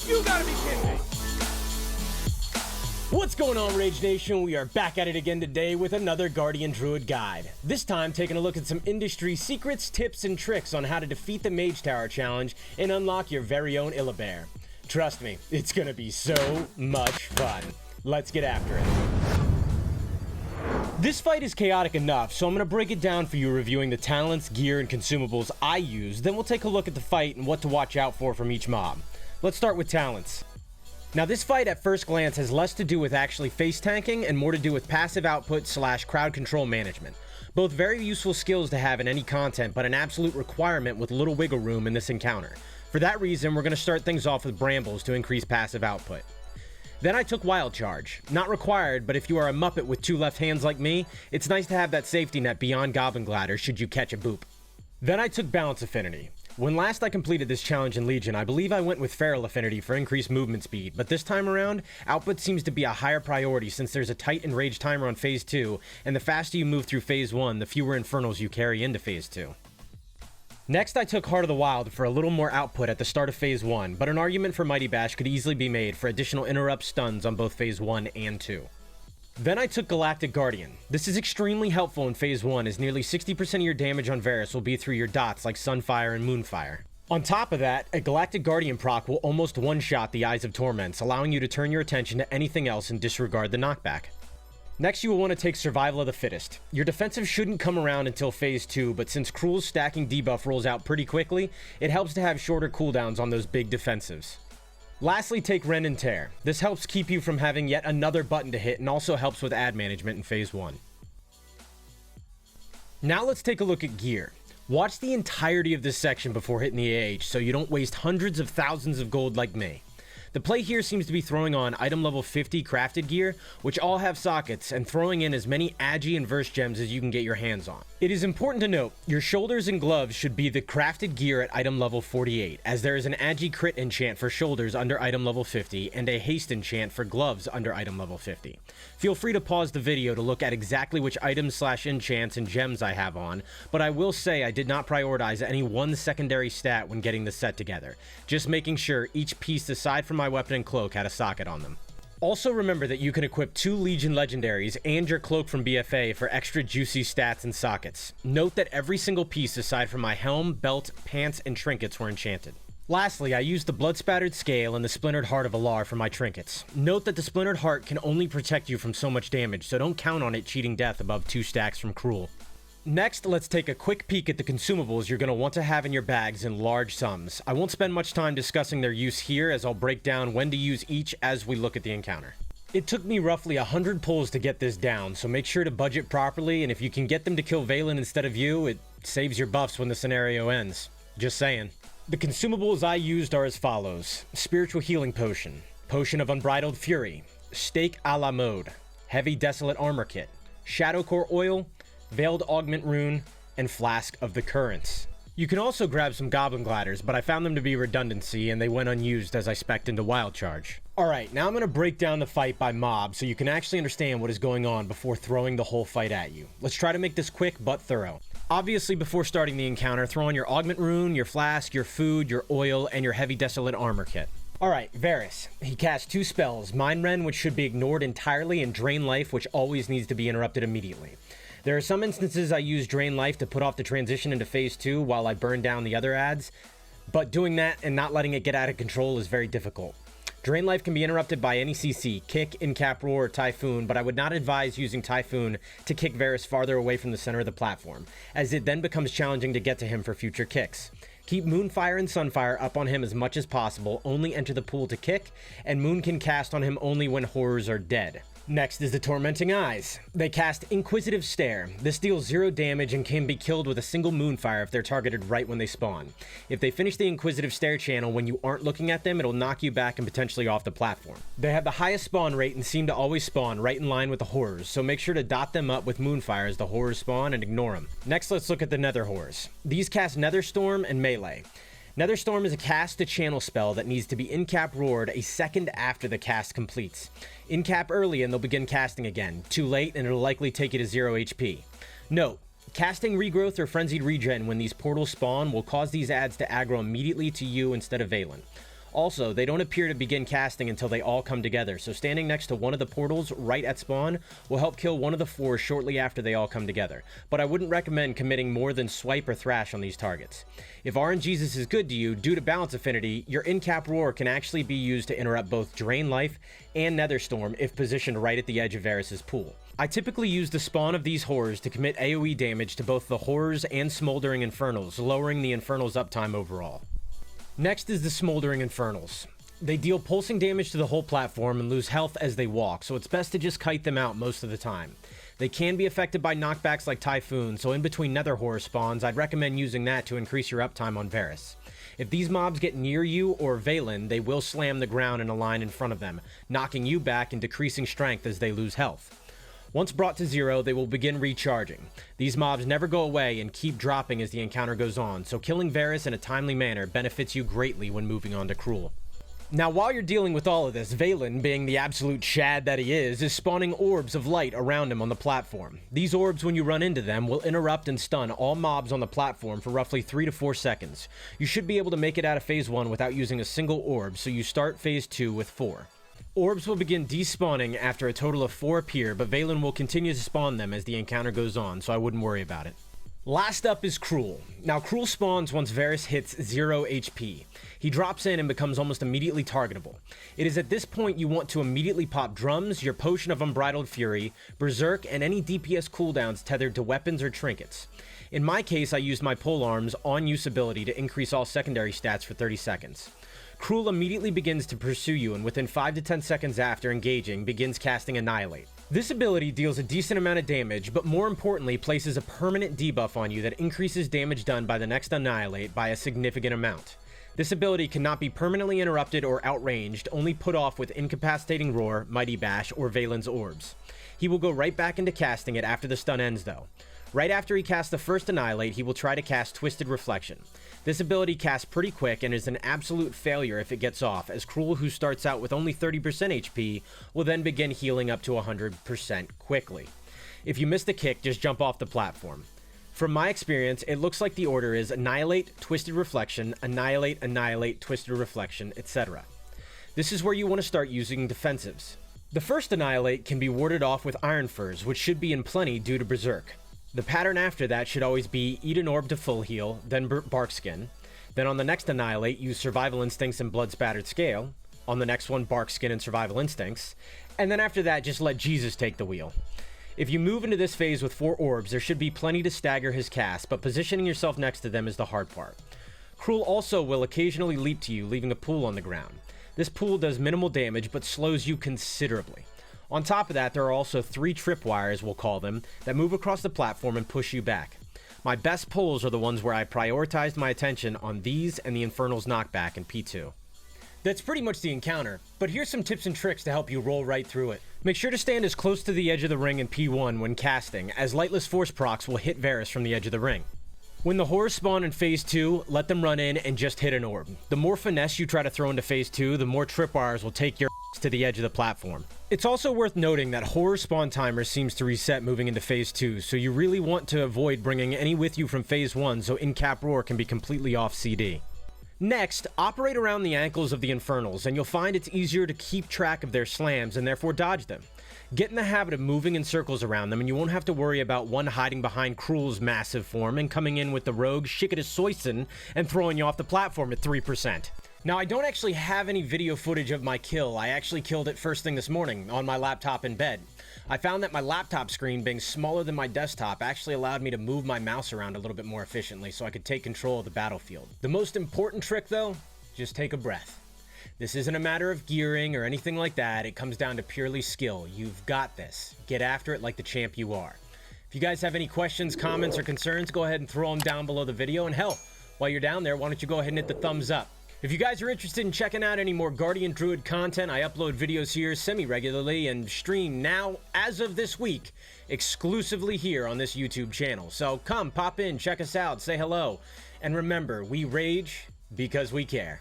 You gotta be kidding me! What's going on, Rage Nation? We are back at it again today with another Guardian Druid guide. This time taking a look at some industry secrets, tips, and tricks on how to defeat the Mage Tower challenge and unlock your very own Illibear. Trust me, it's gonna be so much fun. Let's get after it. This fight is chaotic enough, so I'm going to break it down for you, reviewing the talents, gear, and consumables I use. Then we'll take a look at the fight and what to watch out for from each mob. Let's start with talents. Now, this fight at first glance has less to do with actually face tanking and more to do with passive output / crowd control management. Both very useful skills to have in any content, but an absolute requirement with little wiggle room in this encounter. For that reason, we're going to start things off with brambles to increase passive output. Then I took Wild Charge. Not required, but if you are a Muppet with two left hands like me, it's nice to have that safety net beyond Goblin Glider should you catch a boop. Then I took Balance Affinity. When last I completed this challenge in Legion, I believe I went with Feral Affinity for increased movement speed, but this time around, output seems to be a higher priority since there's a tight enrage timer on Phase 2, and the faster you move through Phase 1, the fewer Infernals you carry into Phase 2. Next, I took Heart of the Wild for a little more output at the start of Phase 1, but an argument for Mighty Bash could easily be made for additional interrupt stuns on both Phase 1 and 2. Then I took Galactic Guardian. This is extremely helpful in Phase 1 as nearly 60% of your damage on Varus will be through your dots like Sunfire and Moonfire. On top of that, a Galactic Guardian proc will almost one-shot the Eyes of Torments, allowing you to turn your attention to anything else and disregard the knockback. Next, you will want to take Survival of the Fittest. Your defensive shouldn't come around until Phase 2, but since Cruel's stacking debuff rolls out pretty quickly, it helps to have shorter cooldowns on those big defensives. Lastly, take Rend and Tear. This helps keep you from having yet another button to hit and also helps with ad management in Phase 1. Now let's take a look at gear. Watch the entirety of this section before hitting the AH so you don't waste hundreds of thousands of gold like me. The play here seems to be throwing on item level 50 crafted gear, which all have sockets, and throwing in as many Agi and Verse gems as you can get your hands on. It is important to note, your shoulders and gloves should be the crafted gear at item level 48, as there is an Agi crit enchant for shoulders under item level 50, and a haste enchant for gloves under item level 50. Feel free to pause the video to look at exactly which items / enchants and gems I have on, but I will say I did not prioritize any one secondary stat when getting the set together, just making sure each piece aside from my weapon and cloak had a socket on them. Also remember that you can equip 2 Legion legendaries and your cloak from BFA for extra juicy stats and sockets. Note that every single piece aside from my helm, belt, pants, and trinkets were enchanted. Lastly, I used the Blood-Spattered Scale and the Splintered Heart of Alar for my trinkets. Note that the Splintered Heart can only protect you from so much damage, so don't count on it cheating death above 2 stacks from Cruel. Next, let's take a quick peek at the consumables you're going to want to have in your bags in large sums. I won't spend much time discussing their use here, as I'll break down when to use each as we look at the encounter. It took me roughly 100 pulls to get this down, so make sure to budget properly, and if you can get them to kill Valen instead of you, it saves your buffs when the scenario ends. Just saying. The consumables I used are as follows: Spiritual Healing Potion, Potion of Unbridled Fury, Stake a la Mode, Heavy Desolate Armor Kit, Shadow Core Oil, Veiled Augment Rune, and Flask of the Currents. You can also grab some Goblin Gliders, but I found them to be redundancy and they went unused as I spec'd into Wild Charge. Alright, now I'm going to break down the fight by mob so you can actually understand what is going on before throwing the whole fight at you. Let's try to make this quick but thorough. Obviously, before starting the encounter, throw on your Augment Rune, your Flask, your food, your oil, and your Heavy Desolate Armor Kit. Alright, Varus. He casts 2 spells, Mind Rend, which should be ignored entirely, and Drain Life, which always needs to be interrupted immediately. There are some instances I use Drain Life to put off the transition into Phase 2 while I burn down the other ads, but doing that and not letting it get out of control is very difficult. Drain Life can be interrupted by any CC, Kick, In-Cap Roar, or Typhoon, but I would not advise using Typhoon to kick Varus farther away from the center of the platform, as it then becomes challenging to get to him for future kicks. Keep Moonfire and Sunfire up on him as much as possible, only enter the pool to kick, and Moon can cast on him only when horrors are dead. Next is the Tormenting Eyes. They cast Inquisitive Stare. This deals 0 damage and can be killed with a single Moonfire if they're targeted right when they spawn. If they finish the Inquisitive Stare channel when you aren't looking at them, it'll knock you back and potentially off the platform. They have the highest spawn rate and seem to always spawn right in line with the Horrors, so make sure to dot them up with Moonfire as the Horrors spawn and ignore them. Next, let's look at the Nether Horrors. These cast Nether Storm and Melee. Nether Storm is a cast to channel spell that needs to be in-cap roared a second after the cast completes. In-cap early and they'll begin casting again. Too late and it'll likely take you to 0 HP. Note, casting Regrowth or Frenzied Regen when these portals spawn will cause these ads to aggro immediately to you instead of Valen. Also, they don't appear to begin casting until they all come together, so standing next to one of the portals right at spawn will help kill one of the 4 shortly after they all come together, but I wouldn't recommend committing more than swipe or thrash on these targets. If RNGesus is good to you, due to balance affinity, your in-cap roar can actually be used to interrupt both Drain Life and Netherstorm if positioned right at the edge of Varys' pool. I typically use the spawn of these horrors to commit AoE damage to both the horrors and smoldering infernals, lowering the infernals' uptime overall. Next is the Smoldering Infernals. They deal pulsing damage to the whole platform and lose health as they walk, so it's best to just kite them out most of the time. They can be affected by knockbacks like Typhoon, so in between Nether Horror spawns, I'd recommend using that to increase your uptime on Varys. If these mobs get near you or Valen, they will slam the ground in a line in front of them, knocking you back and decreasing strength as they lose health. Once brought to 0, they will begin recharging. These mobs never go away and keep dropping as the encounter goes on, so killing Varys in a timely manner benefits you greatly when moving on to Cruel. Now, while you're dealing with all of this, Valen, being the absolute Chad that he is spawning orbs of light around him on the platform. These orbs, when you run into them, will interrupt and stun all mobs on the platform for roughly 3 to 4 seconds. You should be able to make it out of Phase 1 without using a single orb, so you start Phase 2 with 4. Orbs will begin despawning after a total of 4 appear, but Valen will continue to spawn them as the encounter goes on, so I wouldn't worry about it. Last up is Cruel. Now, Cruel spawns once Varys hits 0 HP. He drops in and becomes almost immediately targetable. It is at this point you want to immediately pop Drums, your Potion of Unbridled Fury, Berserk, and any DPS cooldowns tethered to weapons or trinkets. In my case, I used my polearm's on-use ability to increase all secondary stats for 30 seconds. Cruel immediately begins to pursue you, and within 5 to 10 seconds after engaging, begins casting Annihilate. This ability deals a decent amount of damage, but more importantly places a permanent debuff on you that increases damage done by the next Annihilate by a significant amount. This ability cannot be permanently interrupted or outranged, only put off with Incapacitating Roar, Mighty Bash, or Valen's Orbs. He will go right back into casting it after the stun ends though. Right after he casts the first Annihilate, he will try to cast Twisted Reflection. This ability casts pretty quick and is an absolute failure if it gets off, as Cruel, who starts out with only 30% HP, will then begin healing up to 100% quickly. If you miss the kick, just jump off the platform. From my experience, it looks like the order is Annihilate, Twisted Reflection, Annihilate, Annihilate, Twisted Reflection, etc. This is where you want to start using defensives. The first Annihilate can be warded off with Iron Furs, which should be in plenty due to Berserk. The pattern after that should always be eat an orb to full heal, then bark skin. Then on the next Annihilate, use Survival Instincts and Blood Spattered Scale. On the next one, bark skin and Survival Instincts. And then after that, just let Jesus take the wheel. If you move into this phase with 4 orbs, there should be plenty to stagger his cast, but positioning yourself next to them is the hard part. Cruel also will occasionally leap to you, leaving a pool on the ground. This pool does minimal damage, but slows you considerably. On top of that, there are also 3 tripwires, we'll call them, that move across the platform and push you back. My best pulls are the ones where I prioritized my attention on these and the Infernal's knockback in P2. That's pretty much the encounter, but here's some tips and tricks to help you roll right through it. Make sure to stand as close to the edge of the ring in P1 when casting, as Lightless Force procs will hit Varys from the edge of the ring. When the horrors spawn in Phase 2, let them run in and just hit an orb. The more finesse you try to throw into Phase 2, the more tripwires will take your to the edge of the platform. It's also worth noting that horror spawn timer seems to reset moving into Phase 2, so you really want to avoid bringing any with you from Phase 1 so in-cap roar can be completely off CD. Next, operate around the ankles of the Infernals, and you'll find it's easier to keep track of their slams and therefore dodge them. Get in the habit of moving in circles around them, and you won't have to worry about one hiding behind Cruel's massive form and coming in with the rogue Shikita Soyson and throwing you off the platform at 3%. Now, I don't actually have any video footage of my kill. I actually killed it first thing this morning on my laptop in bed. I found that my laptop screen being smaller than my desktop actually allowed me to move my mouse around a little bit more efficiently so I could take control of the battlefield. The most important trick though, just take a breath. This isn't a matter of gearing or anything like that. It comes down to purely skill. You've got this. Get after it like the champ you are. If you guys have any questions, comments, or concerns, go ahead and throw them down below the video. And hell, while you're down there, why don't you go ahead and hit the thumbs up. If you guys are interested in checking out any more Guardian Druid content, I upload videos here semi-regularly and stream now, as of this week, exclusively here on this YouTube channel. So come, pop in, check us out, say hello. And remember, we rage because we care.